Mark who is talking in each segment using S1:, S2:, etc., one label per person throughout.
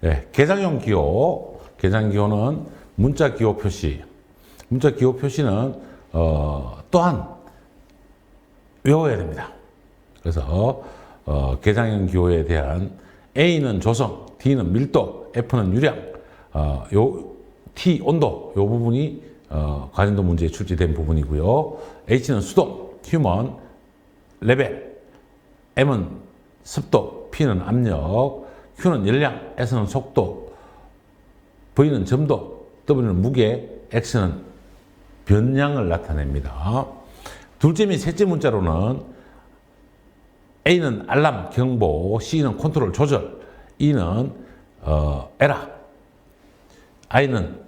S1: 네, 개장용 기호. 개장 기호는 문자 기호 표시. 문자 기호 표시는 또한 외워야 됩니다. 그래서 개장형 기호에 대한 A는 조성, D는 밀도, F는 유량, T 온도 이 부분이 가진도 문제에 출제된 부분이고요. H는 수도, 휴먼, 레벨, M은 습도, P는 압력, Q는 열량, S는 속도, V는 점도, W는 무게, X는 변량을 나타냅니다. 둘째 및 셋째 문자로는 A는 알람, 경보, C는 컨트롤, 조절, E는 에라, I는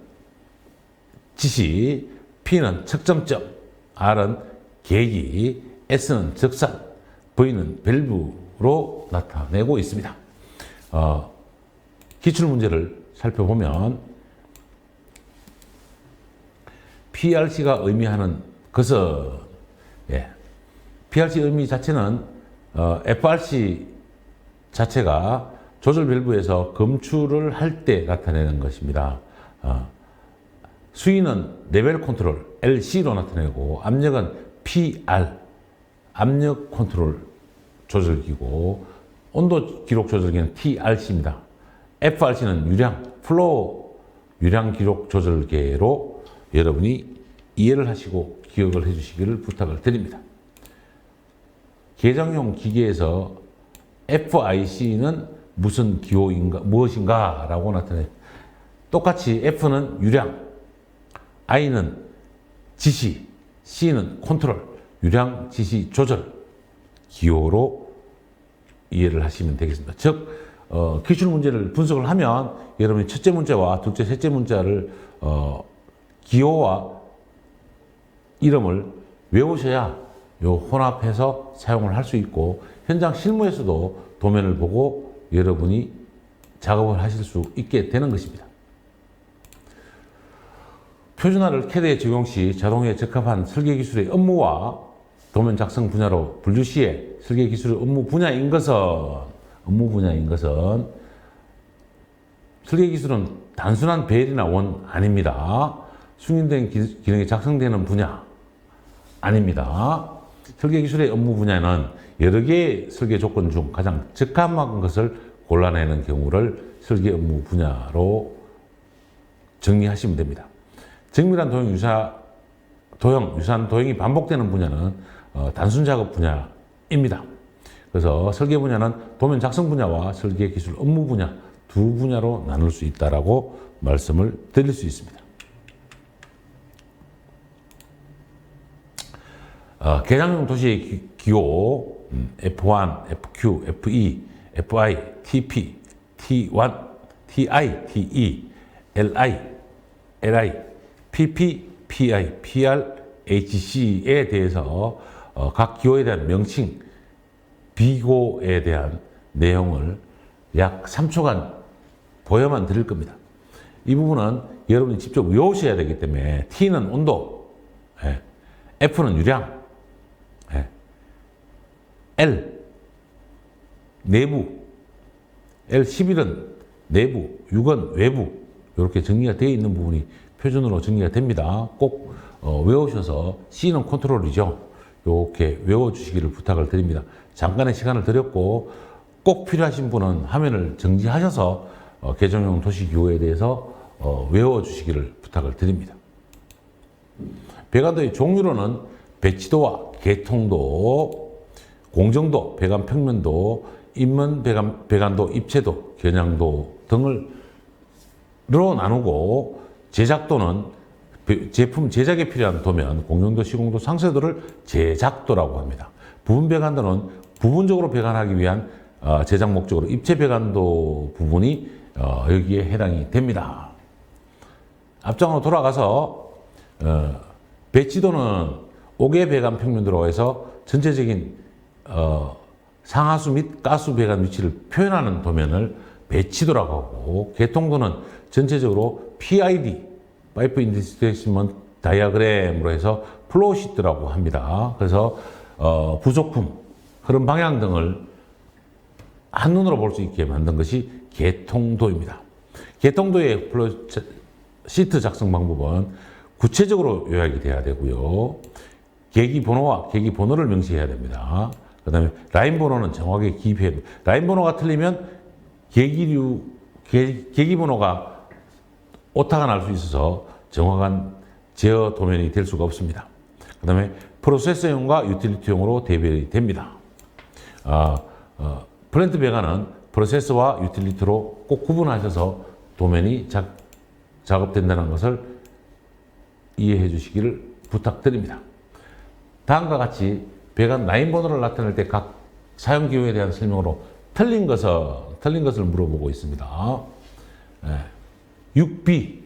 S1: 지시, P는 측정점, R은 계기, S는 적산, V는 밸브로 나타내고 있습니다. 기출문제를 살펴보면 PRC가 의미하는 것은 PRC 의미 자체는 FRC 자체가 조절 밸브에서 검출을 할 때 나타내는 것입니다. 수위는 레벨 컨트롤 LC로 나타내고 압력은 PR 압력 컨트롤 조절기고 온도 기록 조절기는 TRC입니다. FRC는 유량 플로우 유량 기록 조절계로 여러분이 이해를 하시고 기억을 해 주시기를 부탁을 드립니다. 개장용 기계에서 FIC는 무슨 기호인가, 무엇인가 라고 나타내요. 똑같이 F는 유량, I는 지시, C는 컨트롤, 유량, 지시, 조절 기호로 이해를 하시면 되겠습니다. 즉, 기출 문제를 분석을 하면 여러분이 첫째 문자와 둘째, 셋째 문자를 기호와 이름을 외우셔야 요 혼합해서 사용을 할 수 있고 현장 실무에서도 도면을 보고 여러분이 작업을 하실 수 있게 되는 것입니다. 표준화를 CAD에 적용 시 자동에 적합한 설계 기술의 업무와 도면 작성 분야로 분류 시에 설계 기술의 업무 분야인 것은 설계 기술은 단순한 배열이나 원 아닙니다. 승인된 기능이 작성되는 분야 아닙니다. 설계 기술의 업무 분야는 여러 개의 설계 조건 중 가장 적합한 것을 골라내는 경우를 설계 업무 분야로 정리하시면 됩니다. 정밀한 유사한 도형이 반복되는 분야는 단순 작업 분야입니다. 그래서 설계 분야는 도면 작성 분야와 설계 기술 업무 분야 두 분야로 나눌 수 있다라고 말씀을 드릴 수 있습니다. 개장용 도시의 기호 F1, FQ, FE, FI, TP, T1, TI, TE, LI, LI, PP, PI, PR, HC에 대해서 각 기호에 대한 명칭, 비고에 대한 내용을 약 3초간 보여만 드릴 겁니다. 이 부분은 여러분이 직접 외우셔야 되기 때문에 T는 온도, F는 유량, L 내부, L11은 내부, 6은 외부 이렇게 정리가 되어 있는 부분이 표준으로 정리가 됩니다. 꼭 외우셔서 C는 컨트롤이죠. 이렇게 외워주시기를 부탁을 드립니다. 잠깐의 시간을 드렸고 꼭 필요하신 분은 화면을 정지하셔서 개정용 도시기호에 대해서 외워주시기를 부탁을 드립니다. 배관도의 종류로는 배치도와 개통도, 공정도, 배관 평면도, 인문 배관도, 입체도, 겨냥도 등으로 나누고 제작도는 제품 제작에 필요한 도면, 공정도, 시공도, 상세도를 제작도라고 합니다. 부분 배관도는 부분적으로 배관하기 위한 제작 목적으로 입체 배관도 부분이 여기에 해당이 됩니다. 앞장으로 돌아가서 배치도는 5개 배관 평면도로 해서 전체적인 상하수 및 가수 배관 위치를 표현하는 도면을 배치도라고 하고, 개통도는 전체적으로 PID, 파이프 인디스플레이스먼트 다이어그램으로 해서 플로우시트라고 합니다. 그래서 부속품, 흐름 방향 등을 한눈으로 볼 수 있게 만든 것이 개통도입니다. 개통도의 플로 시트 작성 방법은 구체적으로 요약이 돼야 되고요. 계기 번호와 계기 번호를 명시해야 됩니다. 그 다음에 라인 번호는 정확하게 기입해야 됩니다. 라인 번호가 틀리면 계기 번호가 오타가 날 수 있어서 정확한 제어 도면이 될 수가 없습니다. 그 다음에 프로세서용과 유틸리티용으로 대별이 됩니다. 플랜트 배관은 프로세서와 유틸리티로 꼭 구분하셔서 도면이 작업된다는 것을 이해해 주시기를 부탁드립니다. 다음과 같이 배관 라인 번호를 나타낼 때 각 사용 기호에 대한 설명으로 틀린 것을 물어보고 있습니다. 6B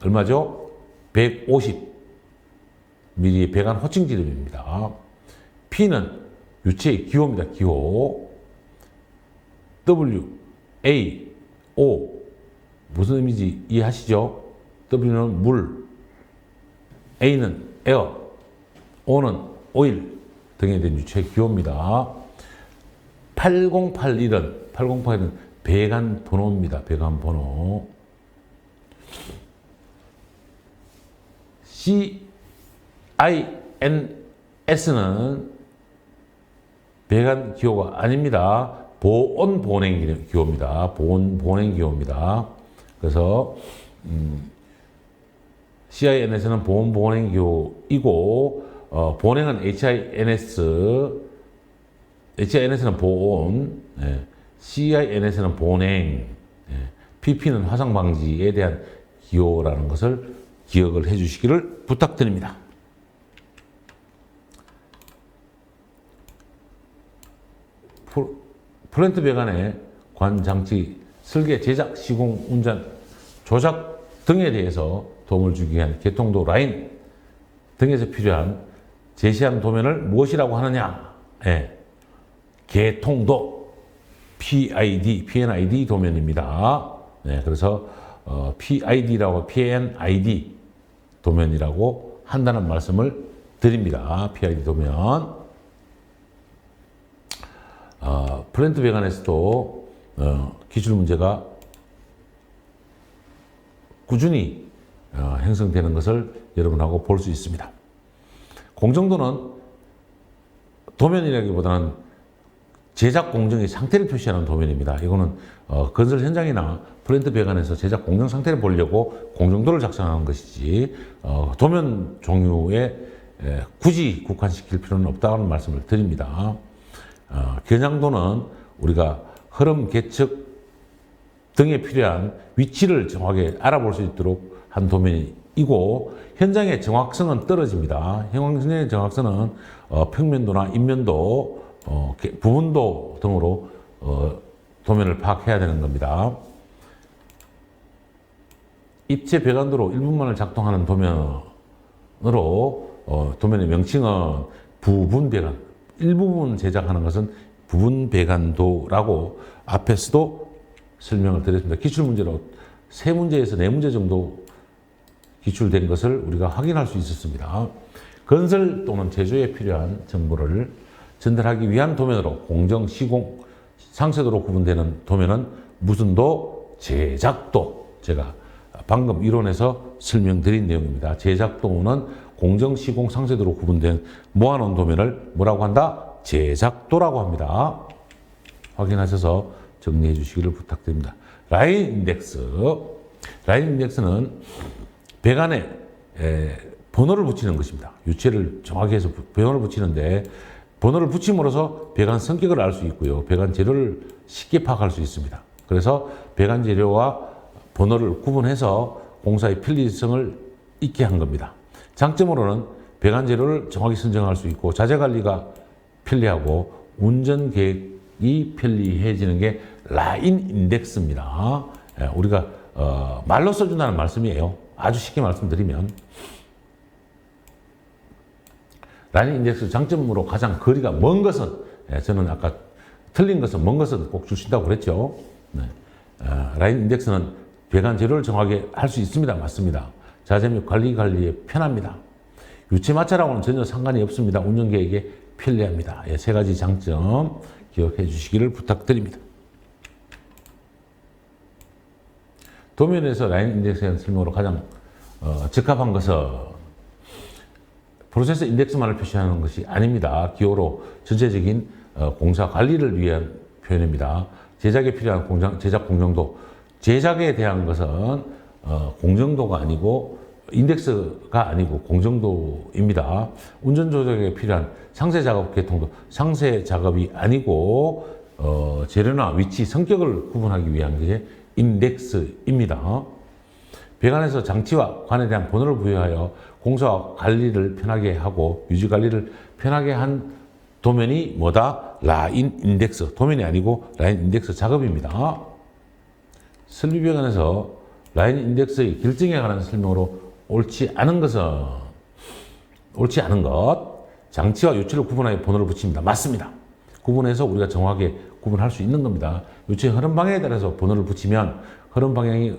S1: 얼마죠? 150mm의 배관 호칭 지름입니다. P는 유체의 기호입니다. 기호. W, A, O 무슨 의미인지 이해하시죠? W는 물, A는 에어, O는 오일 등에 대한 유체 기호입니다. 8081은 배관 번호입니다. 배관 번호. CINS는 배관 기호가 아닙니다. 보온 보냉 기호입니다. 보온 보냉 기호입니다. 그래서 CINS는 보온 보냉 기호이고 보냉은 HINS는 보온, CINS는 보냉, PP는 화상 방지에 대한 기호라는 것을 기억을 해 주시기를 부탁드립니다. 플랜트 배관의 관 장치 설계, 제작, 시공, 운전, 조작 등에 대해서 도움을 주기 위한 개통도 라인 등에서 필요한 제시한 도면을 무엇이라고 하느냐? 개통도 PNID 도면입니다. 그래서 PID라고 PNID 도면이라고 한다는 말씀을 드립니다. PID 도면. 플랜트 배관에서도 기출 문제가 꾸준히 형성되는 것을 여러분하고 볼 수 있습니다. 공정도는 도면이라기보다는 제작 공정의 상태를 표시하는 도면입니다. 이거는 건설 현장이나 플랜트 배관에서 제작 공정 상태를 보려고 공정도를 작성하는 것이지 도면 종류에 굳이 국한시킬 필요는 없다는 말씀을 드립니다. 겨냥도는 우리가 흐름, 계측 등에 필요한 위치를 정확하게 알아볼 수 있도록 한 도면이고, 현장의 정확성은 떨어집니다. 현장의 정확성은 평면도나 인면도, 부분도 등으로 도면을 파악해야 되는 겁니다. 입체 배관도로 일부만을 작동하는 도면으로 도면의 명칭은 부분 배관, 일부분 제작하는 것은 부분 배관도라고 앞에서도 설명을 드렸습니다. 기출문제로 3문제에서 4문제 정도 기출된 것을 우리가 확인할 수 있었습니다. 건설 또는 제조에 필요한 정보를 전달하기 위한 도면으로 공정, 시공, 상세도로 구분되는 도면은 무슨 도? 제작도. 제가 방금 이론에서 설명드린 내용입니다. 제작도는 공정, 시공, 상세도로 구분된 모아놓은 도면을 뭐라고 한다? 제작도라고 합니다. 확인하셔서 정리해 주시기를 부탁드립니다. 라인 인덱스. 라인 인덱스는 배관에 번호를 붙이는 것입니다. 유체를 정확히 해서 번호를 붙이는데, 번호를 붙임으로써 배관 성격을 알 수 있고요. 배관 재료를 쉽게 파악할 수 있습니다. 그래서 배관 재료와 번호를 구분해서 공사의 편리성을 있게 한 겁니다. 장점으로는 배관 재료를 정확히 선정할 수 있고 자재 관리가 편리하고 운전 계획이 편리해지는 게 라인 인덱스입니다. 우리가 말로 써준다는 말씀이에요. 아주 쉽게 말씀드리면 라인 인덱스 장점으로 가장 거리가 먼 것은, 저는 아까 틀린 것은 먼 것은 꼭 주신다고 그랬죠. 라인 인덱스는 배관 재료를 정확하게 할 수 있습니다. 맞습니다. 자재 및 관리에 편합니다. 유체 마찰하고는 전혀 상관이 없습니다. 운전 계획에 편리합니다. 3가지 장점 기억해 주시기를 부탁드립니다. 도면에서 라인 인덱스에 대한 설명으로 가장 적합한 것은 프로세스 인덱스만을 표시하는 것이 아닙니다. 기호로 전체적인 공사 관리를 위한 표현입니다. 제작에 필요한 제작 공정도, 제작에 대한 것은 공정도가 아니고 인덱스가 아니고 공정도입니다. 운전 조작에 필요한 상세 작업 계통도 상세 작업이 아니고 재료나 위치, 성격을 구분하기 위한 게 인덱스입니다. 배관에서 장치와 관에 대한 번호를 부여하여 공사와 관리를 편하게 하고 유지 관리를 편하게 한 도면이 뭐다? 라인 인덱스. 도면이 아니고 라인 인덱스 작업입니다. 설비배관에서 라인 인덱스의 결정에 관한 설명으로 옳지 않은 것, 장치와 유치를 구분하여 번호를 붙입니다. 맞습니다. 구분해서 우리가 정확하게 구분할 수 있는 겁니다. 유치의 흐름 방향에 따라서 번호를 붙이면 흐름 방향에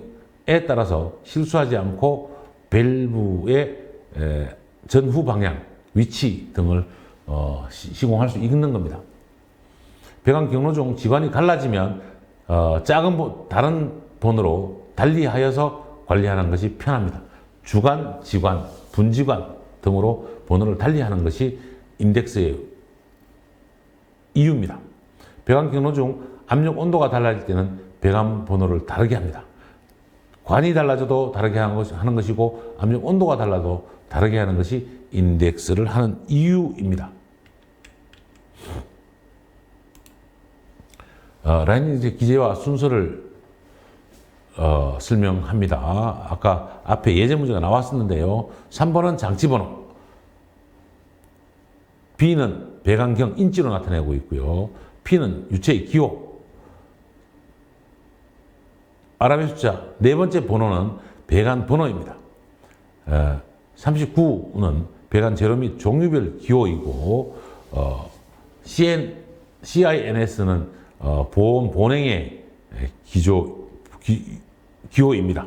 S1: 따라서 실수하지 않고 밸브의 전후 방향, 위치 등을 시공할 수 있는 겁니다. 배관 경로 중 지관이 갈라지면 다른 번호로 달리하여서 관리하는 것이 편합니다. 주관, 지관, 분지관 등으로 번호를 달리하는 것이 인덱스의 이유입니다. 배관 경로 중 압력 온도가 달라질 때는 배관 번호를 다르게 합니다. 관이 달라져도 다르게 하는 것이고 압력 온도가 달라도 다르게 하는 것이 인덱스를 하는 이유입니다. 라인 인덱스 기재와 순서를 설명합니다. 아까 앞에 예제 문제가 나왔었는데요. 3번은 장치 번호, B는 배관경 인치로 나타내고 있고요. P는 유체의 기호, 아랍의 숫자, 네 번째 번호는 배관 번호입니다. 39는 배관 재료 및 종류별 기호이고, CINS는 보온 본행의 기호입니다.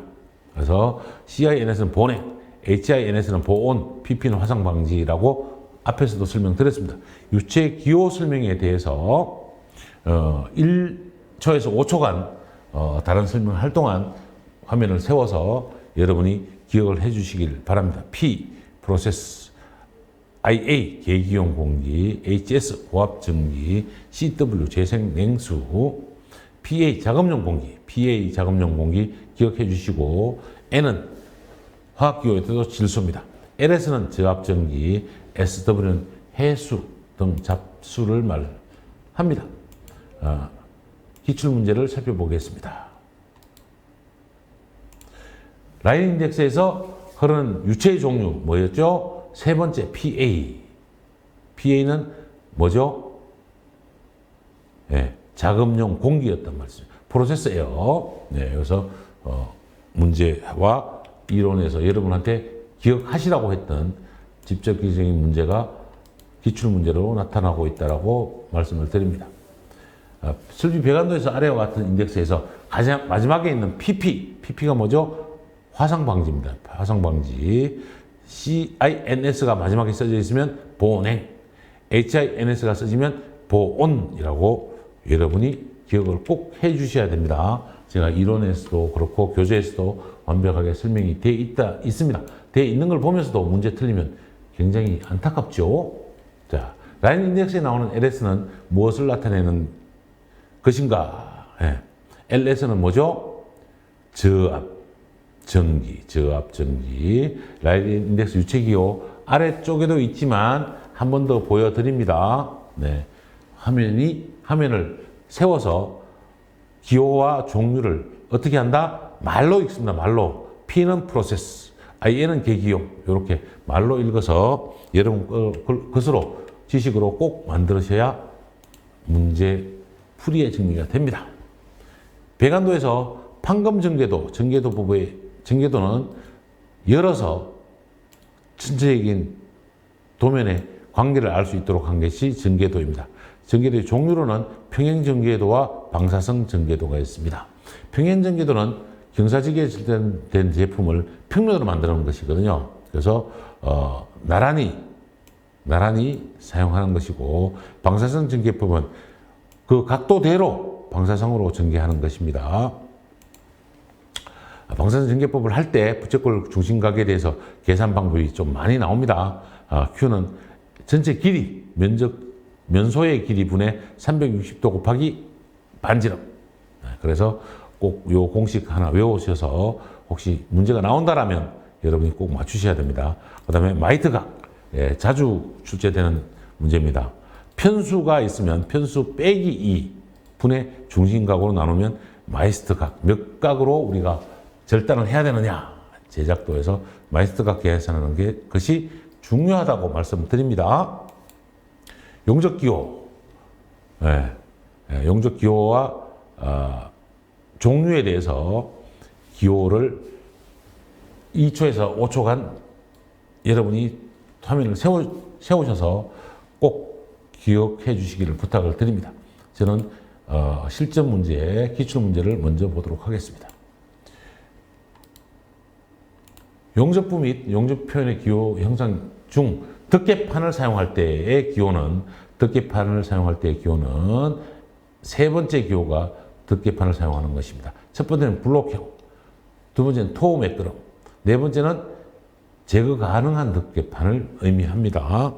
S1: 그래서 CINS는 본행, HINS는 보온, PP는 화상 방지라고 앞에서도 설명드렸습니다. 유체 기호 설명에 대해서 1초에서 5초간 다른 설명을 할 동안 화면을 세워서 여러분이 기억을 해 주시길 바랍니다. P, 프로세스, IA, 계기용 공기, HS, 고압전기, CW, 재생냉수, PA, 작업용 공기, PA, 작업용 공기 기억해 주시고, N은 화학기호에 따라 질소입니다. LS는 저압전기, SW는 해수 등 잡수를 말합니다. 기출문제를 살펴보겠습니다. 라인 인덱스에서 흐르는 유체의 종류 뭐였죠? 세 번째 PA. PA는 뭐죠? 네, 작업용 공기였단 말씀이죠. 프로세스 에어. 네, 그래서 문제와 이론에서 여러분한테 기억하시라고 했던 직접적인 문제가 기출문제로 나타나고 있다고 말씀을 드립니다. 설비 배관도에서 아래와 같은 인덱스에서 가장 마지막에 있는 PP가 뭐죠? 화상방지입니다. 화상방지. CINS가 마지막에 써져 있으면 보냉, HINS가 써지면 보온이라고 여러분이 기억을 꼭 해 주셔야 됩니다. 제가 이론에서도 그렇고 교재에서도 완벽하게 설명이 되어 있습니다. 되어 있는 걸 보면서도 문제 틀리면 굉장히 안타깝죠. 자, 라인 인덱스에 나오는 LS는 무엇을 나타내는 것인가? 네. LS는 뭐죠? 저압전기. 라인 인덱스 유체기호 아래쪽에도 있지만 한 번 더 보여드립니다. 네. 화면을 세워서 기호와 종류를 어떻게 한다? 말로 읽습니다. 말로. P는 프로세스, IN은 계기호. 이렇게 말로 읽어서 여러분 것으로 지식으로 꼭 만들으셔야 문제 풀이의 정리가 됩니다. 배관도에서 판금 전개도 부부의 전개도는 열어서 전체적인 도면의 관계를 알 수 있도록 한 것이 전개도입니다. 전개도의 종류로는 평행 전개도와 방사성 전개도가 있습니다. 평행 전개도는 경사지기에 된 제품을 평면으로 만드는 것이거든요. 그래서 나란히 사용하는 것이고, 방사성 전개법은 그 각도대로 방사성으로 전개하는 것입니다. 방사선 전개법을 할 때 부채꼴 중심각에 대해서 계산 방법이 좀 많이 나옵니다. Q는 전체 길이, 면소의 길이 분의 360도 곱하기 반지름. 그래서 꼭 요 공식 하나 외우셔서 혹시 문제가 나온다라면 여러분이 꼭 맞추셔야 됩니다. 그 다음에 마이트각. 자주 출제되는 문제입니다. 편수가 있으면 편수 빼기 2 분의 중심각으로 나누면 마이스트각. 몇 각으로 우리가 절단을 해야 되느냐. 제작도에서 마이스트각 계산하는 것이 중요하다고 말씀드립니다. 용접기호. 용접기호와 종류에 대해서 기호를 2초에서 5초간 여러분이 화면을 세우셔서 꼭 기억해 주시기를 부탁을 드립니다. 저는 실전 문제, 기출 문제를 먼저 보도록 하겠습니다. 용접부 및 용접 표현의 기호 형상 중 덮개판을 사용할 때의 기호는 세 번째 기호가 덮개판을 사용하는 것입니다. 첫 번째는 블록형, 두 번째는 토우 매끄럼, 네 번째는 제거 가능한 덮개판을 의미합니다.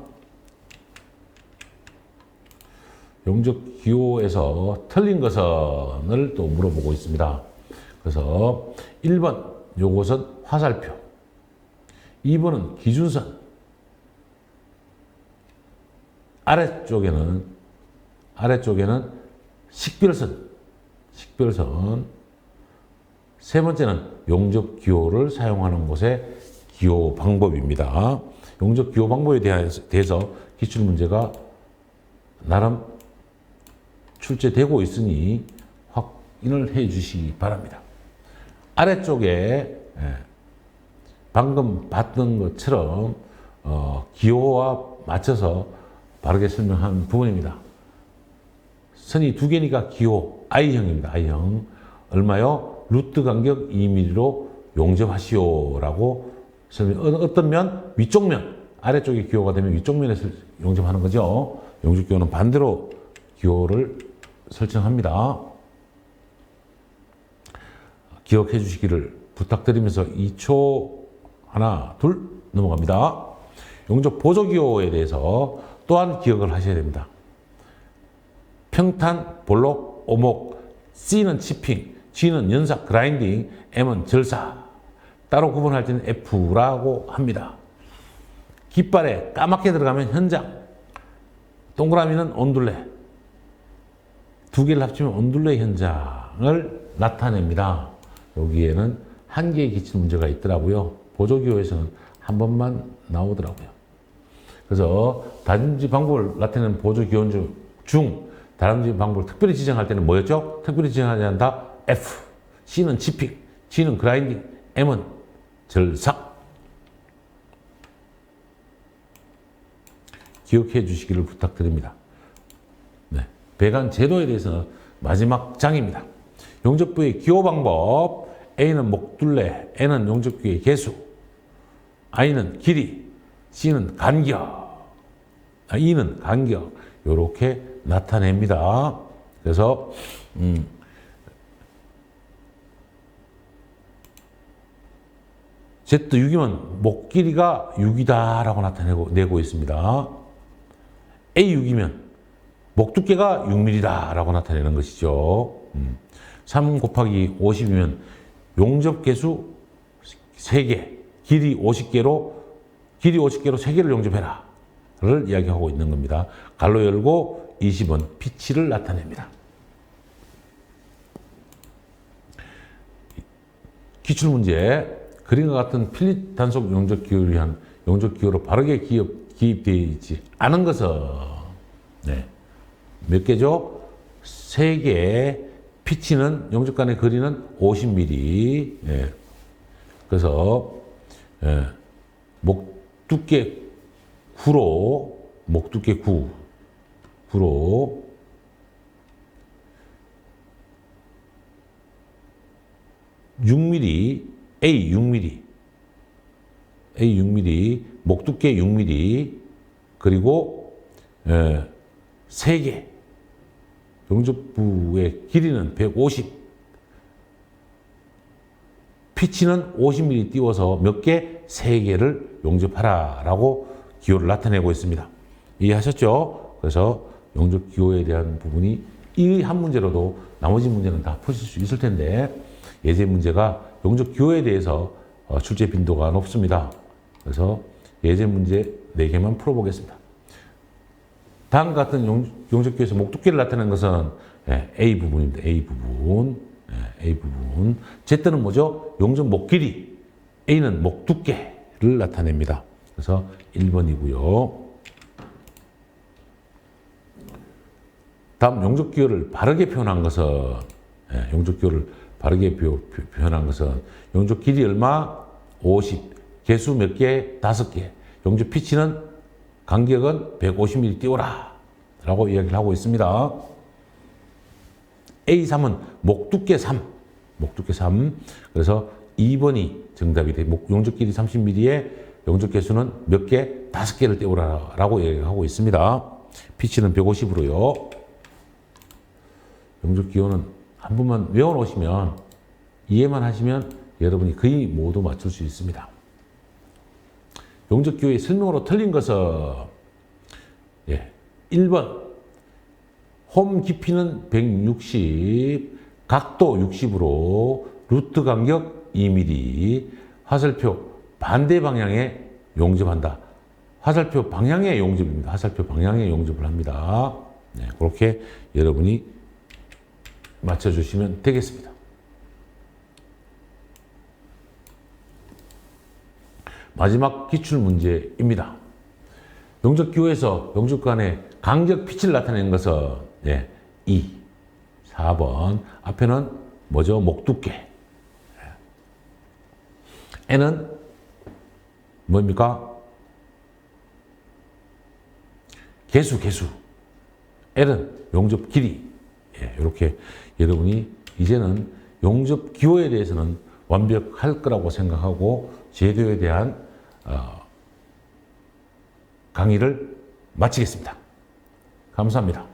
S1: 용접 기호에서 틀린 것을 또 물어보고 있습니다. 그래서 1번 요것은 화살표, 2번은 기준선, 아래쪽에는 식별선, 세 번째는 용접 기호를 사용하는 곳의 기호 방법입니다. 용접 기호 방법에 대해서 기출 문제가 나름 출제되고 있으니 확인을 해 주시기 바랍니다. 아래쪽에 방금 봤던 것처럼 기호와 맞춰서 바르게 설명한 부분입니다. 선이 두 개니까 기호 I형입니다. I형. 얼마요? 루트 간격 2mm로 용접하시오라고 설명. 어떤 면? 위쪽 면. 아래쪽에 기호가 되면 위쪽 면에서 용접하는 거죠. 용접 기호는 반대로 기호를 설정합니다. 기억해 주시기를 부탁드리면서 2초 하나, 둘 넘어갑니다. 용접 보조 기호에 대해서 또한 기억을 하셔야 됩니다. 평탄, 볼록, 오목, C는 치핑, G는 연삭, 그라인딩, M은 절사. 따로 구분할 때는 F라고 합니다. 깃발에 까맣게 들어가면 현장, 동그라미는 온둘레. 두 개를 합치면 온둘레 현장을 나타냅니다. 여기에는 한 개의 기출 문제가 있더라고요. 보조기호에서는 한 번만 나오더라고요. 그래서 다림질 방법을 나타내는 보조기호 중 다림질 방법을 특별히 지정할 때는 뭐였죠? 특별히 지정하지 않다. F. C는 치핑, G는 그라인딩, M은 절삭. 기억해 주시기를 부탁드립니다. 네. 배관 제도에 대해서는 마지막 장입니다. 용접부의 기호 방법. A는 목둘레, N은 용접기의 개수, I는 길이, C는 간격, E는 간격. 이렇게 나타냅니다. 그래서 Z6이면 목 길이가 6이다라고 나타내고 있습니다. A6이면 목 두께가 6mm다라고 나타내는 것이죠. 3 곱하기 50이면 용접 개수 3개, 길이 50개로 3개를 용접해라. 를 이야기하고 있는 겁니다. 갈로 열고 20은 피치를 나타냅니다. 기출문제. 그림과 같은 필립 단속 용접 기호를 위한 용접 기호로 바르게 기입되어 있지 않은 것은 몇 개죠? 3개. 피치는 용접 간의 거리는 50mm. 그래서 목 두께 9로 6mm, A 6mm, 목 두께 6mm, 그리고 3개. 용접부의 길이는 150, 피치는 50mm 띄워서 몇 개? 3개를 용접하라 라고 기호를 나타내고 있습니다. 이해하셨죠? 그래서 용접 기호에 대한 부분이 이 한 문제로도 나머지 문제는 다 푸실 수 있을 텐데 예제 문제가 용접 기호에 대해서 출제 빈도가 높습니다. 그래서 예제 문제 4개만 풀어보겠습니다. 다음과 같은 용접 기호에서 목두께를 나타내는 것은 A 부분입니다. A 부분. A 부분. Z는 뭐죠? 용접 목 길이. A는 목 두께를 나타냅니다. 그래서 1번이고요. 다음 용접 기호를 바르게 표현한 것은 용접 기호를 바르게 표현한 것은 용접 길이 얼마? 50. 개수 몇 개? 5개. 용접 피치는 간격은 150mm 띄워라 라고 이야기를 하고 있습니다. A3은 목 두께 3. 목 두께 3. 그래서 2번이 정답이 돼. 용접 길이 30mm에 용접 개수는 몇 개? 5개를 띄우라 라고 얘기하고 있습니다. 피치는 150으로요. 용접 기호는 한 번만 외워놓으시면 이해만 하시면 여러분이 거의 모두 맞출 수 있습니다. 용접 기호의 설명으로 틀린 것은 1번 홈 깊이는 160, 각도 60으로 루트 간격 2mm, 화살표 반대 방향에 용접한다. 화살표 방향의 용접입니다. 화살표 방향의 용접을 합니다. 그렇게 여러분이 맞춰주시면 되겠습니다. 마지막 기출문제입니다. 용접 기호에서 용접 간의 간격 피치를 나타내는 것은 2, 4번. 앞에는 뭐죠? 목 두께. N은 뭡니까? 개수. L은 용접 길이. 이렇게 여러분이 이제는 용접 기호에 대해서는 완벽할 거라고 생각하고 제도에 대한 강의를 마치겠습니다. 감사합니다.